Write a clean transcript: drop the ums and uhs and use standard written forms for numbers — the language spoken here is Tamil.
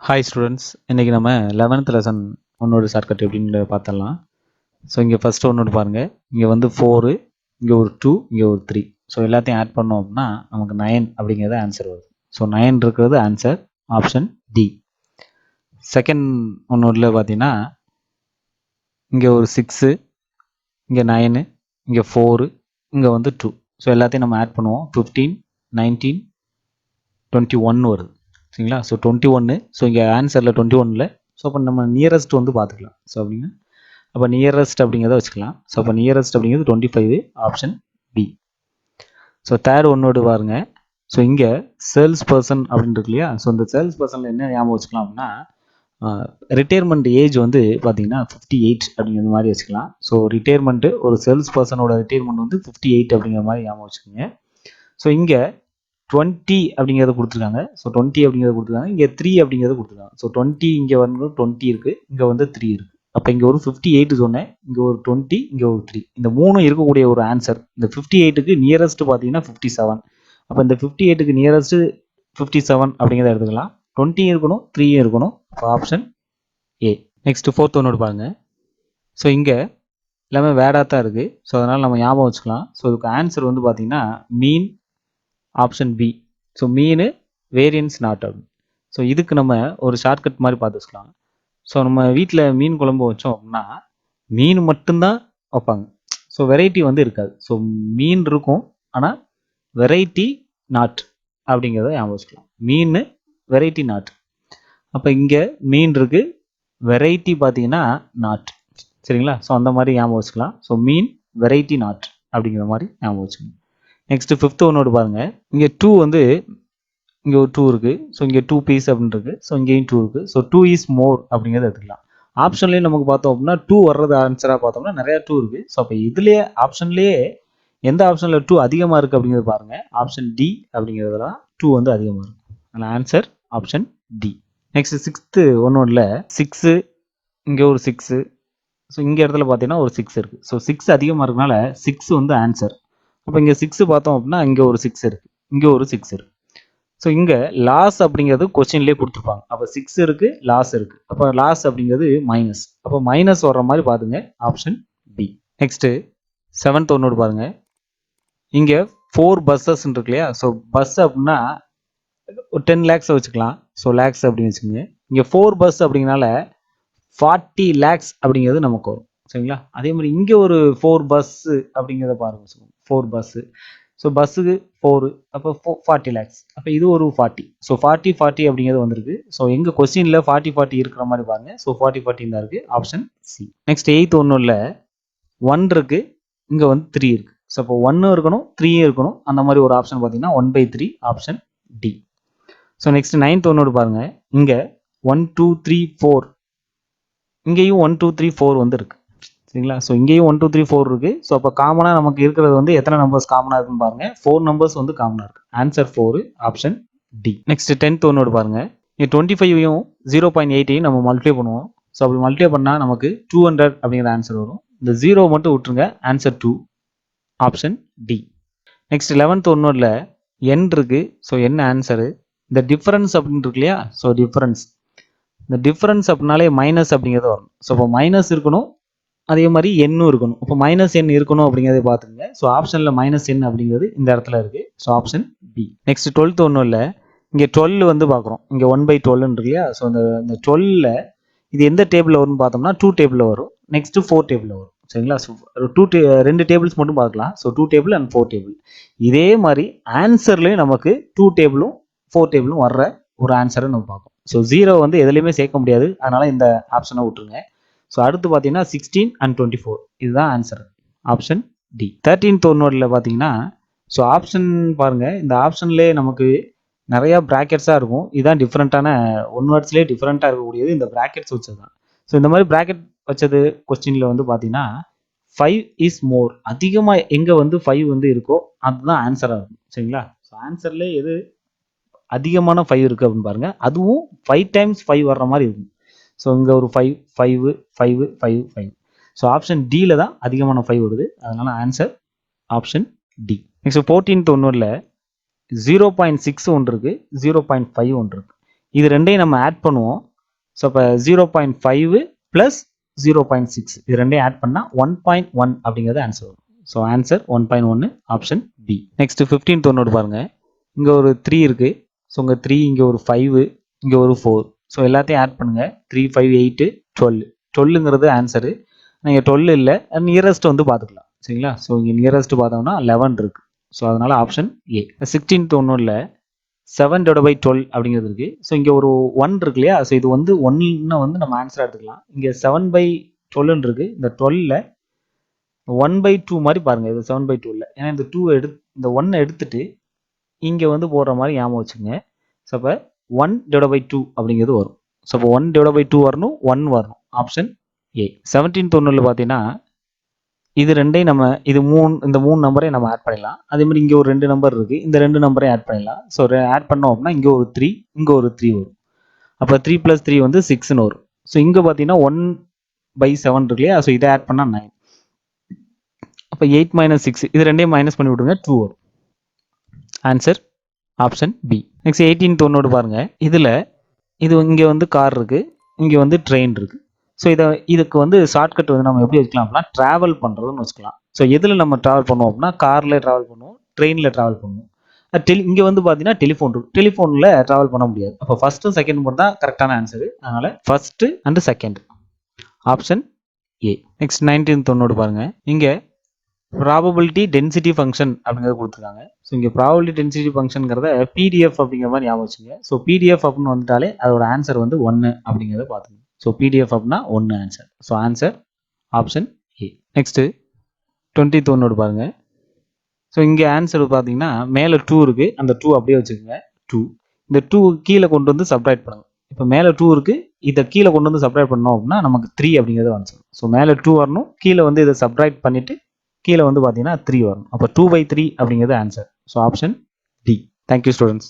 ஹாய் ஸ்டூடெண்ட்ஸ், இன்றைக்கி நம்ம 11th லெசன் ஒன்னோட ஷார்ட்கட் எப்படின்னு பார்த்துடலாம். ஸோ இங்கே ஃபஸ்ட்டு ஒன்னோடு பாருங்கள். இங்கே வந்து 4, இங்கே ஒரு 2, இங்கே ஒரு 3. ஸோ எல்லாத்தையும் ஆட் பண்ணோம் அப்படின்னா நமக்கு 9 அப்படிங்கிறது ஆன்சர் வருது. ஸோ 9 இருக்கிறது ஆன்சர், ஆப்ஷன் டி. செகண்ட் ஒன்னோடில் பார்த்தீங்கன்னா இங்கே ஒரு 6, இங்கே 9, இங்கே 4, இங்கே வந்து 2. ஸோ எல்லாத்தையும் நம்ம ஆட் பண்ணுவோம். 15, 19, 21 வருது. சரிங்களா? ஸோ 21. ஸோ இங்கே ஆன்சரில் 21 ஸோ அப்போ நம்ம நியரஸ்ட் வந்து பார்த்துக்கலாம். ஸோ அப்படின்னா அப்போ நியரஸ்ட் அப்படிங்கிறத வச்சுக்கலாம். ஸோ அப்போ நியரஸ்ட் அப்படிங்கிறது 25, ஆப்ஷன் பி. ஸோ தேர்ட் ஒன்னோடு பாருங்க. ஸோ இங்கே சேல்ஸ் பர்சன் அப்படின்னு இருக்கு இல்லையா? ஸோ இந்த சேல்ஸ் பர்சனில் என்ன ஞாபகம் வச்சுக்கலாம் அப்படின்னா ரிட்டையர்மெண்ட் ஏஜ் வந்து பார்த்தீங்கன்னா 58 அப்படிங்கிற மாதிரி வச்சுக்கலாம். ஸோ ரிட்டையர்மெண்ட்டு ஒரு சேல்ஸ் பர்சனோட ரிட்டையர்மெண்ட் வந்து 58 அப்படிங்கிற மாதிரி ஞாபகம் வச்சுக்கோங்க. ஸோ இங்கே 20 அப்படிங்கிறத கொடுத்துருக்காங்க. ஸோ 20 அப்படிங்கிறத கொடுத்துருக்காங்க. இங்கே 3 அப்படிங்கிறத கொடுத்துருக்காங்க. ஸோ 20 இங்கே வந்து 20 இருக்குது, இங்கே வந்து 3 இருக்குது. அப்போ இங்கே ஒரு 58 சொன்னேன், இங்கே ஒரு 20, இங்கே ஒரு 3. இந்த 3 இருக்கக்கூடிய ஒரு ஆன்சர். இந்த 58க்கு நியரஸ்ட் பார்த்தீங்கன்னா 57. அப்போ இந்த 58க்கு நியரஸ்ட் 57 அப்படிங்கிறத எடுத்துக்கலாம். 20 இருக்கணும், 3 இருக்கணும். அப்போ ஆப்ஷன் ஏ. நெக்ஸ்ட் ஃபோர்த் ஒன்னோடு பாருங்க. ஸோ இங்கே எல்லாமே வேடாக தான் இருக்குது. ஸோ அதனால் நம்ம ஞாபகம் வச்சுக்கலாம். ஸோ இதுக்கு ஆன்சர் வந்து பார்த்தீங்கன்னா mean, option B. So mean variance not ஆகும். ஸோ இதுக்கு நம்ம ஒரு ஷார்ட்கட் மாதிரி பார்த்து வச்சுக்கலாம். ஸோ நம்ம வீட்டில் மீன் குழம்பு வச்சோம் அப்படின்னா மீன் மட்டும்தான் வைப்பாங்க. ஸோ வெரைட்டி வந்து இருக்காது. ஸோ மீன் இருக்கும், ஆனால் வெரைட்டி நாட் அப்படிங்கிறத ஞாபகம் வச்சுக்கலாம். மீன் வெரைட்டி நாட். அப்போ இங்கே மீன் இருக்குது, வெரைட்டி பார்த்தீங்கன்னா நாட். சரிங்களா? ஸோ அந்த மாதிரி ஞாபகம் வச்சுக்கலாம். ஸோ மீன் வெரைட்டி நாட் அப்படிங்கிற மாதிரி ஞாபகம் வச்சுக்கணும். நெக்ஸ்ட் ஃபிஃப்த் ஒன்னோடு பாருங்க. இங்கே 2 வந்து இங்கே ஒரு 2 இருக்குது. ஸோ இங்கே 2 பீஸ் அப்படின்னு இருக்குது. ஸோ இங்கேயும் 2 இருக்குது. ஸோ 2 இஸ் மோர் அப்படிங்கிறத எடுத்துக்கலாம். ஆப்ஷன்லேயே நமக்கு பார்த்தோம் அப்படின்னா 2 வர்றது ஆன்சராக பார்த்தோம்னா நிறையா 2 இருக்குது. ஸோ அப்போ இதுலேயே ஆப்ஷன்லேயே எந்த ஆப்ஷனில் 2 அதிகமாக இருக்குது அப்படிங்கிறது பாருங்கள். ஆப்ஷன் டி அப்படிங்கிறதுல 2 வந்து அதிகமாக இருக்கும். அதனால் answer option D. Next sixth ஒன்னோடில் 6, இங்கே ஒரு 6. ஸோ இங்கே இடத்துல பார்த்தீங்கன்னா ஒரு 6 இருக்குது. ஸோ 6 அதிகமாக இருக்கனால 6 வந்து ஆன்சர். அப்போ இங்கே 6 பார்த்தோம் அப்படின்னா இங்கே ஒரு 6 இருக்குது, இங்கே ஒரு 6 இருக்குது. ஸோ இங்கே லாஸ் அப்படிங்கிறது கொஸ்டின்லேயே கொடுத்துருப்பாங்க. அப்போ 6 இருக்குது, லாஸ் இருக்குது. அப்போ லாஸ் அப்படிங்கிறது மைனஸ். அப்போ மைனஸ் வர்ற மாதிரி பார்த்துங்க, ஆப்ஷன் பி. நெக்ஸ்ட்டு செவன்த் ஒன்னோடு பாருங்க. இங்கே 4 பஸ்ஸஸ் இருக்கு இல்லையா? ஸோ பஸ் அப்படின்னா ஒரு 10 லேக்ஸை வச்சுக்கலாம். ஸோ லேக்ஸ் அப்படின்னு வச்சுக்கோங்க. இங்கே 4 பஸ் அப்படிங்கிறனால 40 லேக்ஸ் அப்படிங்கிறது நமக்கு வரும். சரிங்களா? அதே மாதிரி இங்கே ஒரு 4 பஸ்ஸு அப்படிங்கிறத பாருங்க. 4 பஸ்ஸு. ஸோ பஸ்ஸுக்கு 4, அப்போ 40 லேக்ஸ். அப்போ இது ஒரு 40. ஸோ 40 அப்படிங்கிறது வந்திருக்கு. ஸோ எங்கள் கொஸ்டினில் 40 இருக்கிற மாதிரி பாருங்கள். ஸோ 40 தான் இருக்குது, ஆப்ஷன் சி. நெக்ஸ்ட் எயித் ஒன்றும் இல்லை, 1 இருக்குது, இங்கே வந்து 3 இருக்குது. ஸோ அப்போ 1 இருக்கணும், 3 இருக்கணும். அந்த மாதிரி ஒரு ஆப்ஷன் பார்த்தீங்கன்னா 1/3, option D. So next ninth ஒன்னோடு பாருங்கள். இங்கே 1, 2, 3, 4. இங்கேயும் 1, 2, 3, 4 வந்து இருக்குது. சரிங்களா? ஸோ இங்கேயும் 1, 2, 3, 4 இருக்குது. ஸோ அப்போ காமனாக நமக்கு இருக்கிறது வந்து எத்தனை நம்பர்ஸ் காமனாக இருக்குன்னு பாருங்கள். 4 நம்பர்ஸ் வந்து காமனாக இருக்குது. Answer 4, option D. Next 10th ஒன்னோடு பாருங்கள். இங்கே 25யும் 0.8ஐயும் நம்ம மல்டிப்ளை பண்ணுவோம். ஸோ அப்படி மல்டிப்ளை பண்ணால் நமக்கு 200 அப்படிங்கிற ஆன்சர் வரும். இந்த 0 மட்டும் விட்டுருங்க, answer 2, option D. Next 11th ஒன்னோடில் n இருக்குது. ஸோ என்ன ஆன்சரு? இந்த டிஃபரன்ஸ் அப்படின்னு இருக்கு இல்லையா? ஸோ டிஃபரன்ஸ், இந்த டிஃபரன்ஸ் அப்படின்னாலே மைனஸ் அப்படிங்கிறது வரும். ஸோ இப்போ மைனஸ் இருக்கணும், அதே மாதிரி எண்ணும் இருக்கணும். இப்போ மைனஸ் எண் இருக்கணும் அப்படிங்கிறத பார்த்துங்க. ஸோ ஆப்ஷனில் மைனஸ் எண் அப்படிங்கிறது இந்த இடத்துல இருக்குது. So option B. Next 12th ஒன்றும் இல்லை, இங்கே 12 வந்து பார்க்குறோம். இங்கே 1/12 இருக்கு இல்லையா? ஸோ இந்த 12ல் இது எந்த டேபிளில் வரும்னு பார்த்தோம்னா 2 டேபிளில் வரும். நெக்ஸ்ட் 4 டேபிளில் வரும். சரிங்களா? ஸோ 2 டேபிள்ஸ் மட்டும் பார்க்கலாம். So 2 table and 4 table. இதே மாதிரி ஆன்சர்லேயும் நமக்கு 2 டேபிளும் 4 டேபிளும் வர்ற ஒரு ஆன்சரை நம்ம பார்க்கணும். ஸோ 0 வந்து எதுலையுமே சேர்க்க முடியாது, அதனால இந்த ஆப்ஷனை விட்டுருங்க. ஸோ அடுத்து பார்த்தீங்கன்னா 16 and 24, இதுதான் ஆன்சர், ஆப்ஷன் டி. 13th ஒன்னோடில் பார்த்தீங்கன்னா ஸோ ஆப்ஷன் பாருங்கள். இந்த ஆப்ஷன்லேயே நமக்கு நிறையா ப்ராக்கெட்ஸாக இருக்கும். இதுதான் டிஃப்ரெண்ட்டான ஒன் வேர்ட்ஸ்லேயே டிஃப்ரெண்ட்டாக இருக்கக்கூடியது இந்த ப்ராக்கெட்ஸ் வச்சது தான். ஸோ இந்த மாதிரி ப்ராக்கெட் வச்சது கொஸ்டினில் வந்து பார்த்தீங்கன்னா 5 இஸ் மோர், அதிகமாக எங்கே வந்து 5 வந்து இருக்கோ அதுதான் ஆன்சராக இருக்கும். சரிங்களா? ஸோ ஆன்சர்லேயே எது அதிகமான 5 இருக்குது அப்படின்னு பாருங்கள். அதுவும் 5 times 5 வர்ற மாதிரி இருக்கும். ஸோ இங்கே ஒரு 5, 5, 5, 5, 5. ஸோ ஆப்ஷன் டியில் தான் அதிகமான 5 வருது. அதனால answer option D. Next 14th ஒன்றில் 0.6 ஒன்று இருக்குது, 0.5 ஒன்று இருக்குது. இது ரெண்டையும் நம்ம ஆட் பண்ணுவோம். ஸோ இப்போ 0.5 ப்ளஸ் 0.6 இது ரெண்டையும் ஆட் பண்ணால் 1.1 அப்படிங்கிறது ஆன்சர் வரும். So answer 1.1 option B. Next 15th ஒன்று பாருங்க. இங்கே ஒரு 3 இருக்கு. ஸோ இங்கே 3, இங்கே ஒரு 5, இங்கே ஒரு 4. ஸோ எல்லாத்தையும் ஆட் பண்ணுங்க. 3, 5, 8, 12. 12ங்கிறது ஆன்சரு. நீங்கள் 12 இல்லை, நியரஸ்ட் வந்து பார்த்துக்கலாம். சரிங்களா? ஸோ இங்கே நியரஸ்ட் பார்த்தோம்னா 11 இருக்கு. ஸோ அதனால ஆப்ஷன் ஏ. 16th ஒன்றும் இல்லை, 7/12 அப்படிங்கிறது இருக்கு. ஸோ இங்கே ஒரு 1 இருக்கு இல்லையா? ஸோ இது வந்து 1 வந்து நம்ம ஆன்சர் எடுத்துக்கலாம். இங்கே 7/12 இருக்கு. இந்த 12ல 1/2 மாதிரி பாருங்க. இது 7/2 இல்லை, ஏன்னா இந்த 1 எடுத்துட்டு இங்கே வந்து போடுற மாதிரி ஞாபகம் வச்சுங்க. ஸோ அப்போ 1/2 அப்படிங்கிறது வரும். ஸோ அப்போ 1/2 வரணும், 1 வரணும். Option A. 17th ஒன்றில் பார்த்தீங்கன்னா இது ரெண்டையும் நம்ம இந்த 3 நம்பரையும் நம்ம ஆட் பண்ணிடலாம். அதே மாதிரி இங்கே ஒரு 2 நம்பர் இருக்கு. இந்த 2 நம்பரையும் ஆட் பண்ணிடலாம். ஸோ ஆட் பண்ணோம் அப்படின்னா இங்கே ஒரு 3, இங்கே ஒரு 3 வரும். அப்போ 3 + 3 வந்து 6ன்னு வரும். ஸோ இங்கே பார்த்தீங்கன்னா 1/7 இருக்கு இல்லையா? ஸோ இதை ஆட் பண்ணால் 9. அப்போ 8 - 6 இது ரெண்டையும் மைனஸ் பண்ணி விட்டுருங்க, 2 வரும். Answer option B. Next 18th ஒன்னோடு பாருங்க. இது இங்கே வந்து கார் இருக்கு, இங்கே வந்து ட்ரெயின் இருக்கு. ஸோ இதுக்கு வந்து ஷார்ட்கட் வந்து நம்ம எப்படி வச்சுக்கலாம் அப்படின்னா ட்ராவல் பண்ணுறதுன்னு வச்சுக்கலாம். ஸோ எதில் நம்ம ட்ராவல் பண்ணுவோம் அப்படின்னா காரில் ட்ராவல் பண்ணுவோம், ட்ரெயினில் ட்ராவல் பண்ணுவோம். இங்கே வந்து பார்த்தீங்கன்னா டெலிஃபோன் இருக்கு. டெலிஃபோனில் ட்ராவல் பண்ண முடியாது. அப்போ ஃபர்ஸ்ட்டு செகண்ட் மட்டும் தான் கரெக்டான ஆன்சரு. அதனால first and second option A. Next 19th ஒன்னோடு பாருங்க. இங்கே ப்ராபபிலிட்டி டென்சிட்டி ஃபங்க்ஷன் அப்படிங்கிறது கொடுத்துருக்காங்க. ஸோ இங்கே ப்ராபபிலிட்டி டென்சிட்டி ஃபங்க்ஷனுங்கிறத பிடிஎஃப் அப்படிங்கிற மாதிரி ஞாபகம் வச்சுங்க. ஸோ பிடிஎஃப் அப்படின்னு வந்துட்டாலே அதோட ஆன்சர் வந்து 1 அப்படிங்கிறத பார்த்துங்க. ஸோ பிடிஎஃப் அப்படின்னா 1 answer. So answer option A. Next 20th ஒன்னோடு பாருங்க. ஸோ இங்கே ஆன்சர் பார்த்தீங்கன்னா மேலே 2 இருக்கு, அந்த 2 அப்படியே வச்சுக்கோங்க. 2 இந்த 2 கீழே கொண்டு வந்து சப்ட்ராக்ட் பண்ணுங்க. இப்போ மேலே 2 இருக்கு, இதை கீழே கொண்டு வந்து சப்ட்ராக்ட் பண்ணோம் அப்படின்னா நமக்கு 3 அப்படிங்கிறது ஆன்சர். ஸோ மேலே 2 வரணும், கீழே வந்து இதை சப்ட்ராக்ட் பண்ணிட்டு கீழே வந்து பார்த்தீங்கன்னா 3 வரணும். அப்போ 2/3 அப்படிங்கிறது answer. So option D. Thank you students.